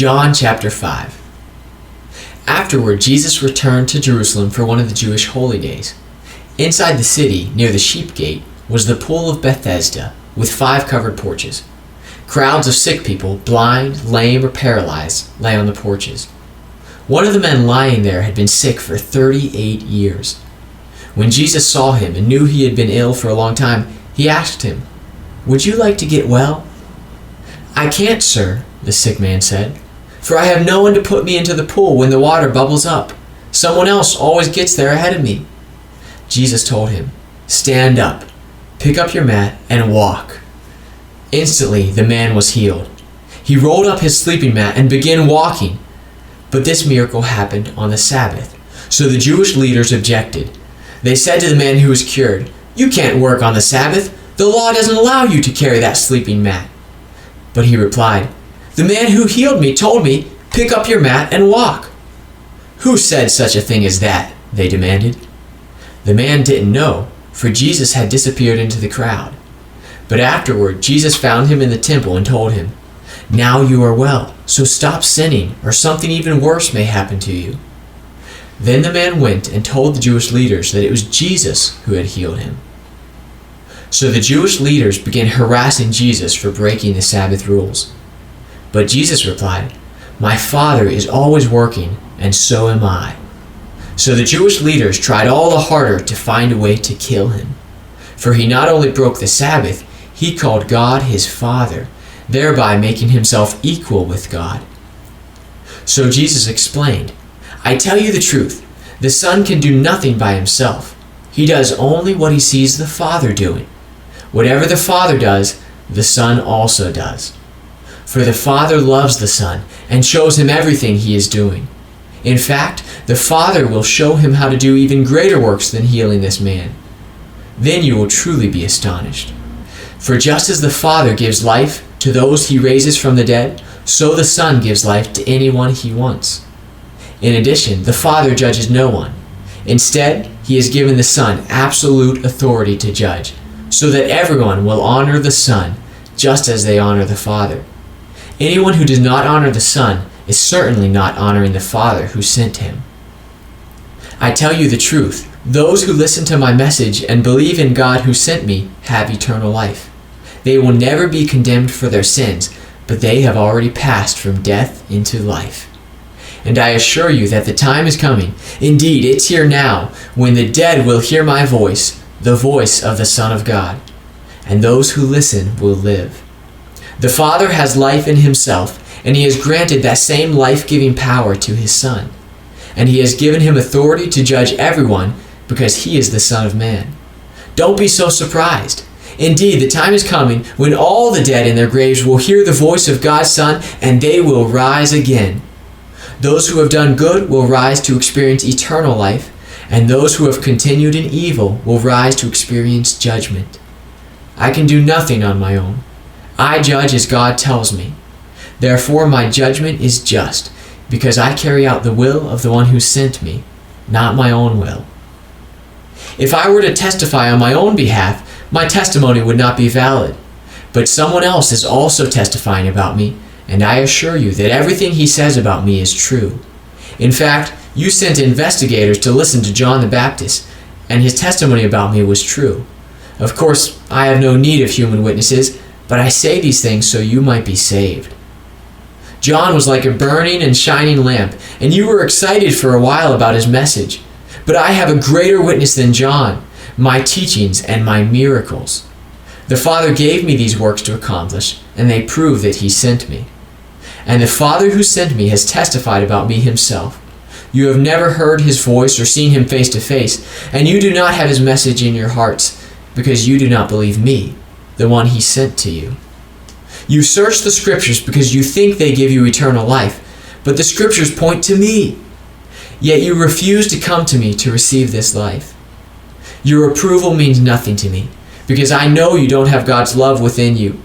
John chapter 5. Afterward, Jesus returned to Jerusalem for one of the Jewish holy days. Inside the city, near the sheep gate, was the pool of Bethesda, with 5 covered porches. Crowds of sick people, blind, lame, or paralyzed, lay on the porches. One of the men lying there had been sick for 38 years. When Jesus saw him and knew he had been ill for a long time, he asked him, "Would you like to get well?" "I can't, sir," the sick man said, "for I have no one to put me into the pool when the water bubbles up. Someone else always gets there ahead of me." Jesus told him, "Stand up, pick up your mat, and walk." Instantly the man was healed. He rolled up his sleeping mat and began walking. But this miracle happened on the Sabbath, so the Jewish leaders objected. They said to the man who was cured, "You can't work on the Sabbath. The law doesn't allow you to carry that sleeping mat." But he replied, "The man who healed me told me, 'Pick up your mat and walk.'" "Who said such a thing as that?" they demanded. The man didn't know, for Jesus had disappeared into the crowd. But afterward, Jesus found him in the temple and told him, "Now you are well, so stop sinning, or something even worse may happen to you." Then the man went and told the Jewish leaders that it was Jesus who had healed him. So the Jewish leaders began harassing Jesus for breaking the Sabbath rules. But Jesus replied, "My Father is always working, and so am I." So the Jewish leaders tried all the harder to find a way to kill him. For he not only broke the Sabbath, he called God his Father, thereby making himself equal with God. So Jesus explained, "I tell you the truth, the Son can do nothing by himself. He does only what he sees the Father doing. Whatever the Father does, the Son also does. For the Father loves the Son and shows him everything he is doing. In fact, the Father will show him how to do even greater works than healing this man. Then you will truly be astonished. For just as the Father gives life to those he raises from the dead, so the Son gives life to anyone he wants. In addition, the Father judges no one. Instead, he has given the Son absolute authority to judge, so that everyone will honor the Son just as they honor the Father. Anyone who does not honor the Son is certainly not honoring the Father who sent him. I tell you the truth, those who listen to my message and believe in God who sent me have eternal life. They will never be condemned for their sins, but they have already passed from death into life. And I assure you that the time is coming, indeed it's here now, when the dead will hear my voice, the voice of the Son of God, and those who listen will live. The Father has life in himself, and he has granted that same life-giving power to his Son. And he has given him authority to judge everyone because he is the Son of Man. Don't be so surprised. Indeed, the time is coming when all the dead in their graves will hear the voice of God's Son, and they will rise again. Those who have done good will rise to experience eternal life, and those who have continued in evil will rise to experience judgment. I can do nothing on my own. I judge as God tells me. Therefore my judgment is just, because I carry out the will of the one who sent me, not my own will. If I were to testify on my own behalf, my testimony would not be valid. But someone else is also testifying about me, and I assure you that everything he says about me is true. In fact, you sent investigators to listen to John the Baptist, and his testimony about me was true. Of course, I have no need of human witnesses, but I say these things so you might be saved. John was like a burning and shining lamp, and you were excited for a while about his message. But I have a greater witness than John, my teachings and my miracles. The Father gave me these works to accomplish, and they prove that he sent me. And the Father who sent me has testified about me himself. You have never heard his voice or seen him face to face, and you do not have his message in your hearts, because you do not believe me, the one he sent to you. You search the Scriptures because you think they give you eternal life, but the Scriptures point to me. Yet you refuse to come to me to receive this life. Your approval means nothing to me, because I know you don't have God's love within you.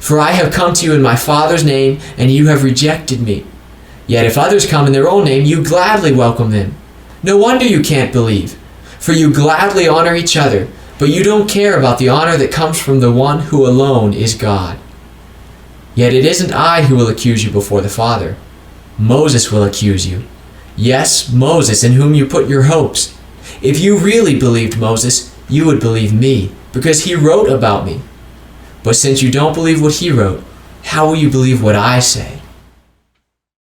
For I have come to you in my Father's name, and you have rejected me. Yet if others come in their own name, you gladly welcome them. No wonder you can't believe, for you gladly honor each other, but you don't care about the honor that comes from the one who alone is God. Yet it isn't I who will accuse you before the Father. Moses will accuse you. Yes, Moses, in whom you put your hopes. If you really believed Moses, you would believe me, because he wrote about me. But since you don't believe what he wrote, how will you believe what I say?"